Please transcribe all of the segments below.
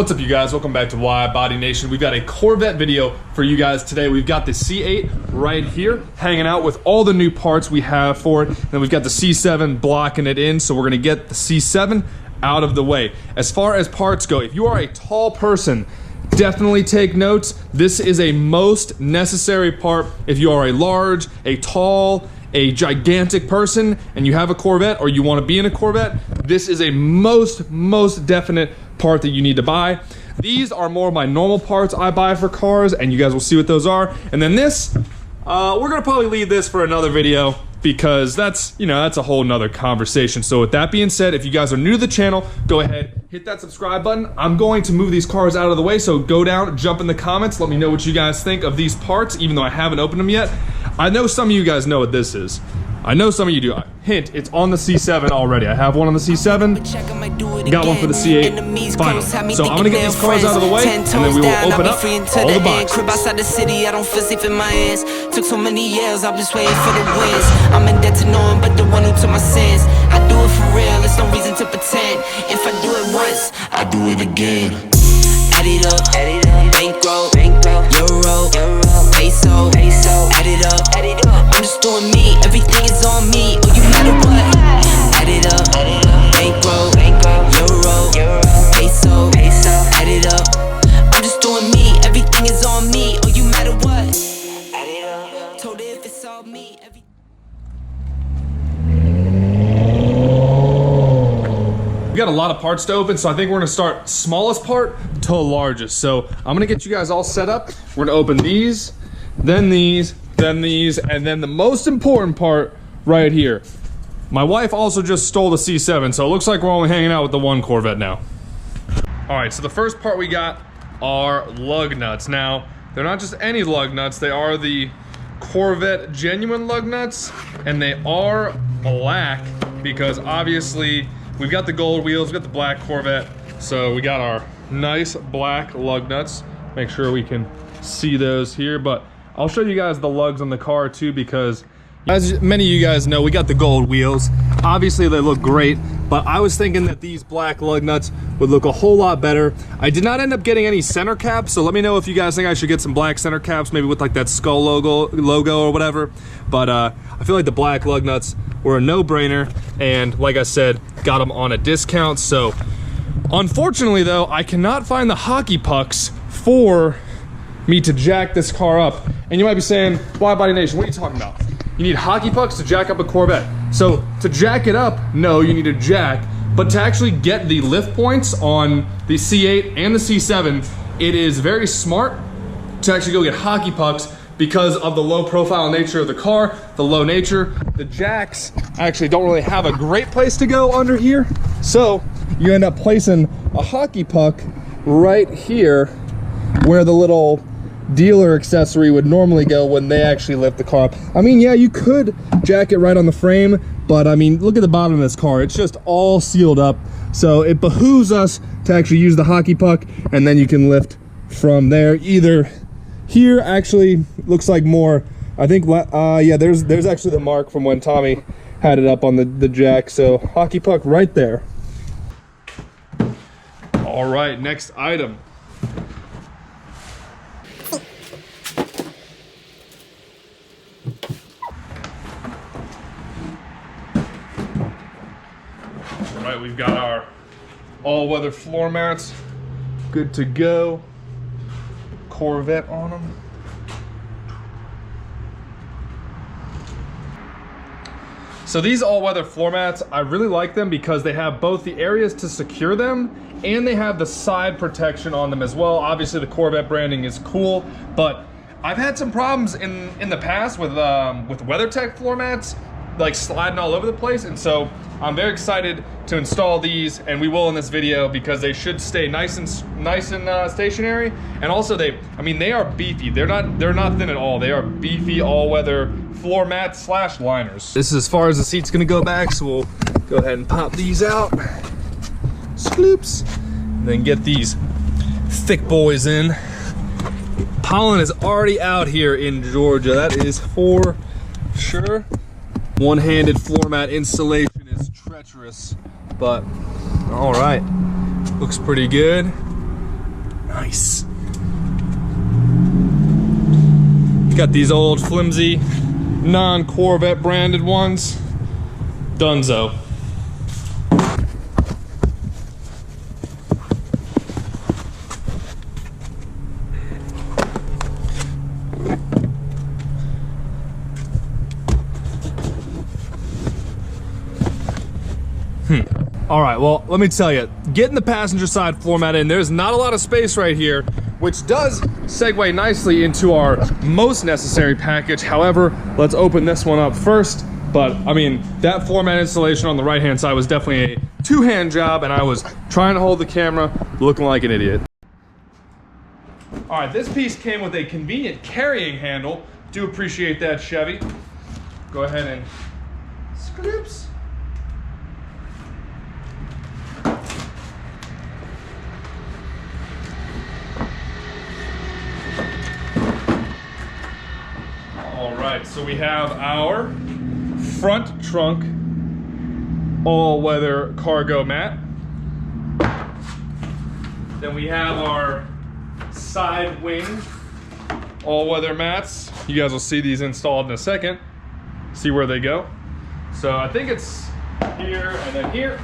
What's up, you guys? Welcome back to WIDEBODY Nation. We've got a Corvette video for you guys today. We've got the C8 right here hanging out with all the new parts we have for it. And then we've got the C7 blocking it in, so we're gonna get the C7 out of the way. As far as parts go, if you are a tall person, definitely take notes. This is a most necessary part if you are a large, a tall, a gigantic person and you have a Corvette or you want to be in a Corvette. This is a most definite part that you need to buy. These are more of my normal parts I buy for cars, and you guys will see what those are. And then this, we're gonna probably leave this for another video because that's, you know, that's a whole nother conversation. So with that being said, if you guys are new to the channel, go ahead, hit that subscribe button. I'm going to move these cars out of the way, so go down, jump in the comments, let me know what you guys think of these parts, even though I haven't opened them yet. I know some of you guys know what this is. I know some of you do. Hint, it's on the C7 already. I have one on the C7, got one for the C8, finally. So I'm gonna get these cars out of the way, and then we will open up all the boxes. Crib outside the city, I don't feel safe in my hands. Took so many years, I'm just waiting for the wins. I'm in debt to no one but the one who took my sins. I do it for real, there's no reason to pretend. If I do it once, I do it again. Add it up, bankroll, euro, peso, add it up. I'm just doing me, everything is on me. Oh, you matter what? Add it up, bankroll, euro, peso, add it up. I'm just doing me, everything is on me. Oh, you matter what? Add it up. Told her if it's all me, We got a lot of parts to open, so I think we're gonna start smallest part to largest. So I'm gonna get you guys all set up. We're gonna open these, then these, then these, and then the most important part right here. My wife also just stole the C7, so it looks like we're only hanging out with the one Corvette now. All right, so the first part we got are lug nuts. Now, they're not just any lug nuts, they are the Corvette genuine lug nuts, and they are black because obviously we've got the gold wheels, we've got the black Corvette, so we got our nice black lug nuts. Make sure we can see those here, but I'll show you guys the lugs on the car too, because as many of you guys know, we got the gold wheels. Obviously they look great, but I was thinking that these black lug nuts would look a whole lot better. I did not end up getting any center caps, so let me know if you guys think I should get some black center caps, maybe with like that skull logo or whatever. But I feel like the black lug nuts were a no-brainer, and like I said, got them on a discount. So unfortunately though, I cannot find the hockey pucks for me to jack this car up. And you might be saying, WIDEBODY Nation, what are you talking about? You need hockey pucks to jack up a Corvette. So to jack it up, no, you need a jack. But to actually get the lift points on the C8 and the C7, it is very smart to actually go get hockey pucks because of the low profile nature of the car, the low nature. The jacks actually don't really have a great place to go under here. So you end up placing a hockey puck right here where the little dealer accessory would normally go when they actually lift the car up. I mean, yeah, you could jack it right on the frame, but I mean, look at the bottom of this car. It's just all sealed up. So it behooves us to actually use the hockey puck, and then you can lift from there. Either here, actually, looks like more, I think, yeah, there's actually the mark from when Tommy had it up on the jack. So hockey puck right there. All right, next item. Right, we've got our all-weather floor mats, good to go. Corvette on them. So these all-weather floor mats, I really like them because they have both the areas to secure them and they have the side protection on them as well. Obviously the Corvette branding is cool, but I've had some problems in the past with WeatherTech floor mats, like sliding all over the place, and so I'm very excited to install these, and we will in this video, because they should stay nice and stationary. And also they are beefy. They're not thin at all. They are beefy all-weather floor mats / liners. This is as far as the seat's gonna go back, so we'll go ahead and pop these out. Scoops. And then get these thick boys in. Pollen is already out here in Georgia. That is for sure. One-handed floor mat installation is treacherous, but all right, looks pretty good. Nice. Got these old flimsy non-Corvette branded ones. Dunzo. All right, well, let me tell you, getting the passenger side floor mat in, there's not a lot of space right here, which does segue nicely into our most necessary package. However, let's open this one up first. But I mean, that floor mat installation on the right-hand side was definitely a two-hand job, and I was trying to hold the camera looking like an idiot. All right, this piece came with a convenient carrying handle. Do appreciate that, Chevy. Go ahead and scoops. All right, so we have our front trunk all-weather cargo mat. Then we have our side wing all-weather mats. You guys will see these installed in a second. See where they go. So I think it's here and then here.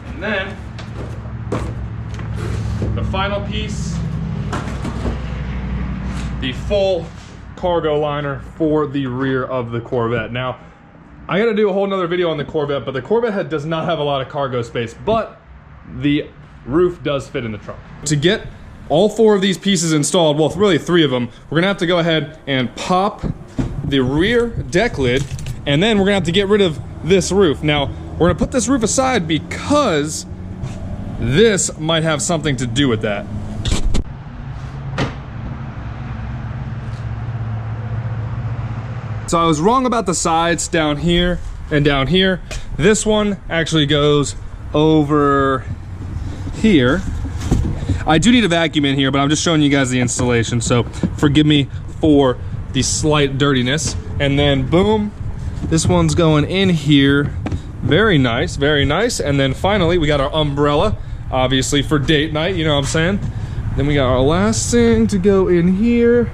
And then the final piece, the full cargo liner for the rear of the Corvette. Now, I gotta do a whole nother video on the Corvette, but the Corvette does not have a lot of cargo space, but the roof does fit in the trunk. To get all four of these pieces installed, well, really three of them, we're gonna have to go ahead and pop the rear deck lid, and then we're gonna have to get rid of this roof. Now, we're gonna put this roof aside because this might have something to do with that. So I was wrong about the sides down here and down here. This one actually goes over here. I do need a vacuum in here, but I'm just showing you guys the installation, so forgive me for the slight dirtiness. And then boom, this one's going in here. Very nice, very nice. And then finally, we got our umbrella, obviously for date night, you know what I'm saying? Then we got our last thing to go in here.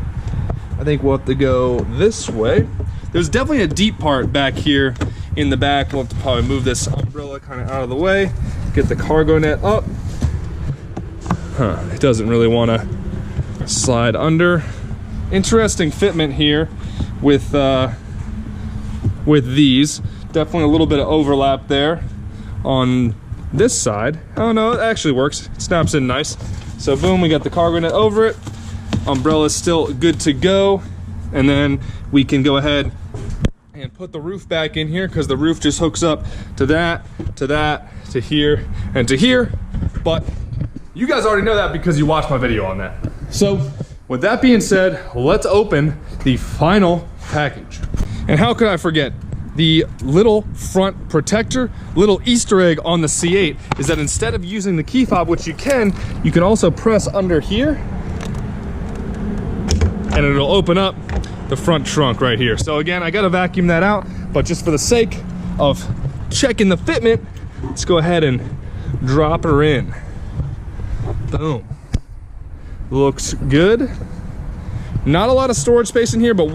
I think we'll have to go this way. There's definitely a deep part back here in the back. We'll have to probably move this umbrella kind of out of the way, get the cargo net up. It doesn't really want to slide under. Interesting fitment here with these. Definitely a little bit of overlap there on this side. Oh no, it actually works. It snaps in nice. So boom, we got the cargo net over it. Umbrella's still good to go. And then we can go ahead and put the roof back in here because the roof just hooks up to that, to here, and to here. But you guys already know that because you watched my video on that. So with that being said, let's open the final package. And how could I forget? The little front protector, little Easter egg on the C8 is that instead of using the key fob, which you can also press under here and it'll open up the front trunk right here. So again, I gotta vacuum that out, but just for the sake of checking the fitment, let's go ahead and drop her in. Boom. Looks good. Not a lot of storage space in here, but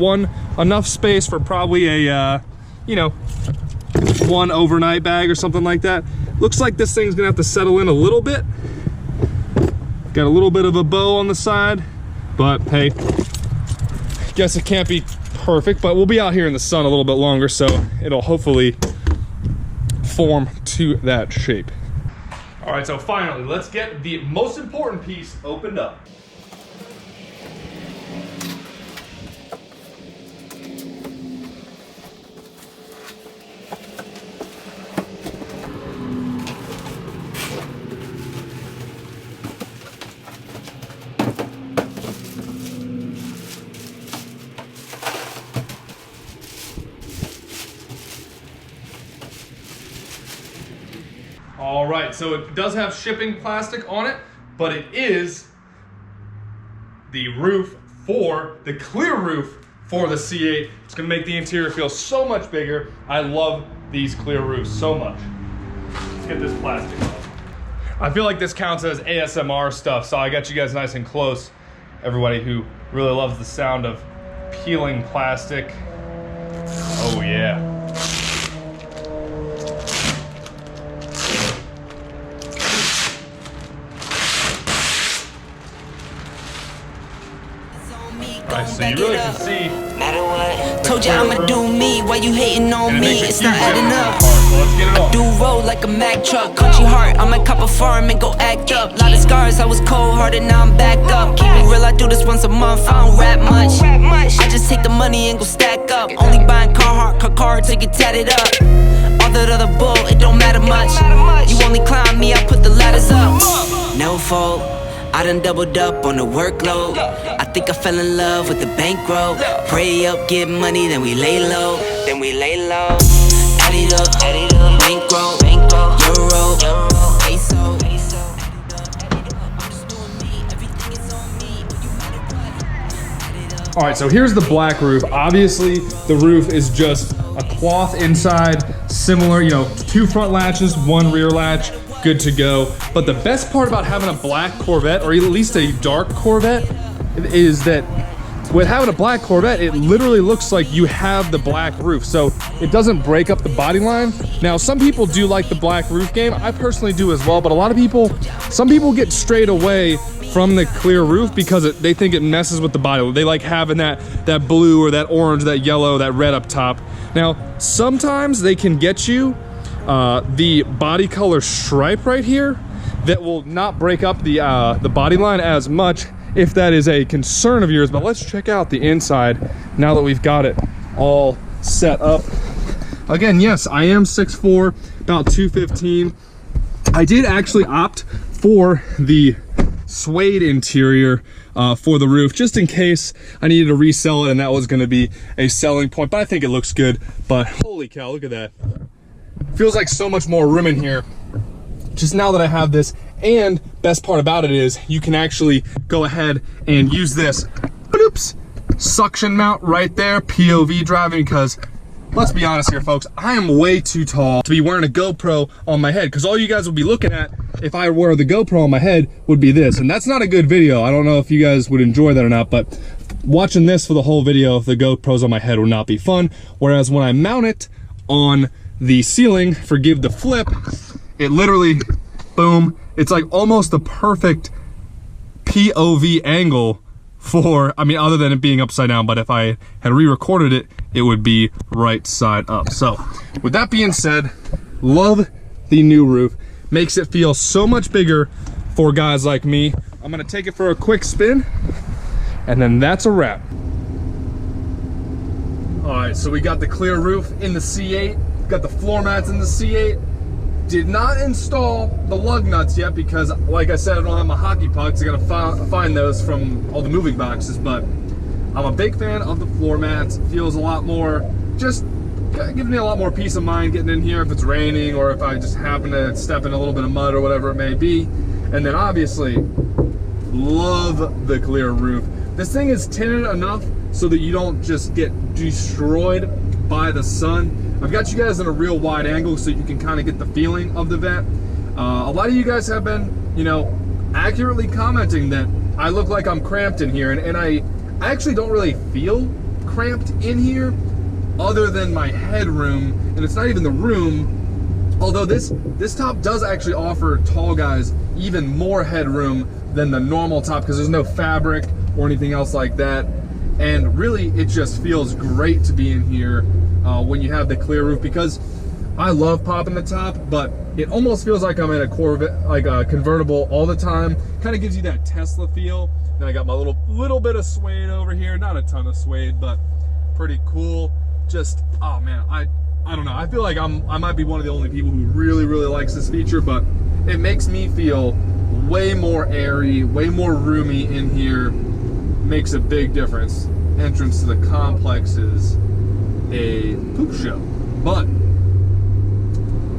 enough space for probably a, you know, one overnight bag or something like that. Looks like this thing's gonna have to settle in a little bit. Got a little bit of a bow on the side, but hey, guess it can't be perfect, but we'll be out here in the sun a little bit longer, so it'll hopefully form to that shape. All right, so finally, let's get the most important piece opened up. All right, so it does have shipping plastic on it, but it is the roof for, the clear roof for the C8. It's gonna make the interior feel so much bigger. I love these clear roofs so much. Let's get this plastic off. I feel like this counts as ASMR stuff, so I got you guys nice and close. Everybody who really loves the sound of peeling plastic. Oh yeah. Alright, so you really can see. Matter what? Told you I'ma do me. Why you hating on me? It's not adding up. So let's get it on. Do roll like a Mack truck. Country heart, I might cop a farm and go act up. Lot of scars, I was cold hearted, now I'm back up. Keep it real, I do this once a month. I don't rap much. I just take the money and go stack up. Only buying car cards to get tatted up. All that other bull, it don't matter much. You only climb me, I put the ladders up. No fault. I done doubled up on the workload. I think I fell in love with the bankroll. Pray up, get money, then we lay low. Add it up, bankroll, euro, peso. All right, so here's the black roof. Obviously, the roof is just a cloth inside, similar, you know, 2 front latches, 1 rear latch. Good to go. But the best part about having a black Corvette, or at least a dark Corvette, is that with having a black Corvette, it literally looks like you have the black roof, so it doesn't break up the body line. Now, some people do like the black roof game. I personally do as well, but a lot of people, some people get strayed away from the clear roof because they think it messes with the body. They like having that blue or that orange, that yellow, that red up top. Now, sometimes they can get you the body color stripe right here that will not break up the body line as much if that is a concern of yours. But let's check out the inside now that we've got it all set up. Again, yes, I am 6'4", about 215. I did actually opt for the suede interior for the roof, just in case I needed to resell it and that was going to be a selling point. But I think it looks good. But holy cow, look at that. Feels like so much more room in here just now that I have this. And best part about it is you can actually go ahead and use this suction mount right there, POV driving, because let's be honest here, folks, I am way too tall to be wearing a GoPro on my head, because all you guys would be looking at if I wore the GoPro on my head would be this, and that's not a good video. I don't know if you guys would enjoy that or not, but watching this for the whole video, if the GoPro's on my head, would not be fun. Whereas when I mount it on the ceiling, forgive the flip, it literally, boom, it's like almost the perfect POV angle for, I mean, other than it being upside down, but if I had re-recorded it, it would be right side up. So with that being said, love the new roof. Makes it feel so much bigger for guys like me. I'm gonna take it for a quick spin, and then that's a wrap. All right, so we got the clear roof in the C8, got the floor mats in the C8. Did not install the lug nuts yet because, like I said, I don't have my hockey pucks. I gotta find those from all the moving boxes, but I'm a big fan of the floor mats. Feels a lot more, just gives me a lot more peace of mind getting in here if it's raining or if I just happen to step in a little bit of mud or whatever it may be. And then obviously, love the clear roof. This thing is tinted enough so that you don't just get destroyed by the sun. I've got you guys in a real wide angle so you can kind of get the feeling of the vent. A lot of you guys have been, you know, accurately commenting that I look like I'm cramped in here, and I actually don't really feel cramped in here other than my headroom, and it's not even the room, although this top does actually offer tall guys even more headroom than the normal top because there's no fabric or anything else like that. And really, it just feels great to be in here when you have the clear roof, because I love popping the top, but it almost feels like I'm in a Corvette, like a convertible all the time. Kind of gives you that Tesla feel. Then I got my little bit of suede over here, not a ton of suede, but pretty cool. Just, oh man, I don't know. I feel like I might be one of the only people who really likes this feature, but it makes me feel way more airy, way more roomy in here. Makes a big difference. Entrance to the complex is a poop show, but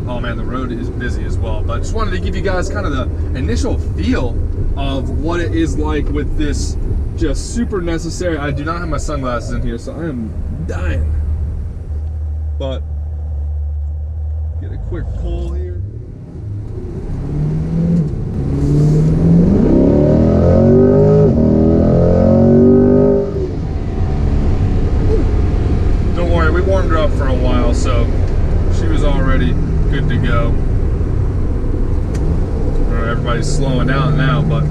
oh man, the road is busy as well. But I just wanted to give you guys kind of the initial feel of what it is like with this just super necessary. I do not have my sunglasses in here, so I am dying. But get a quick pull here. we warmed her up for a while, so she was already good to go. Everybody's slowing down now, but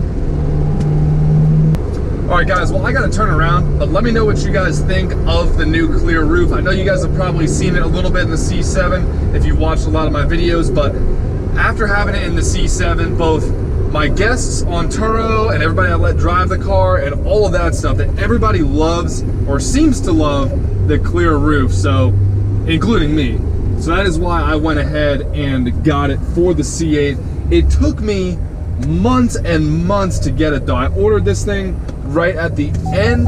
all right, guys, well, I gotta turn around, but let me know what you guys think of the new clear roof. I know you guys have probably seen it a little bit in the C7 if you've watched a lot of my videos, but after having it in the C7, both my guests on Turo and everybody I let drive the car and all of that stuff, that everybody loves or seems to love the clear roof, so including me. So that is why I went ahead and got it for the C8. It took me months and months to get it though. I ordered this thing right at the end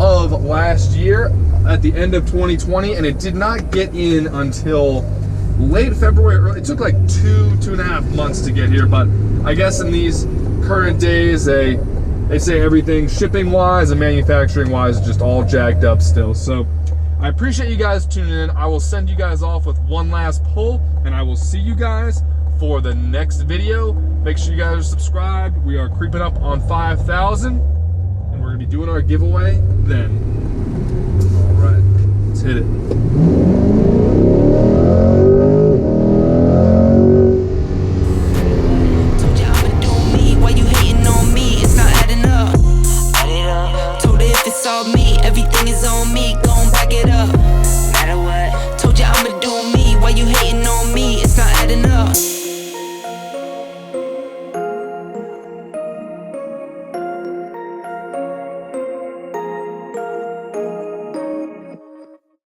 of last year, at the end of 2020, and it did not get in until late February. It took like two and a half months to get here, but I guess in these current days, they say everything shipping wise and manufacturing wise is just all jacked up still. So I appreciate you guys tuning in. I will send you guys off with one last pull, and I will see you guys for the next video. Make sure you guys are subscribed. We are creeping up on 5,000, and we're gonna be doing our giveaway then. All right, let's hit it.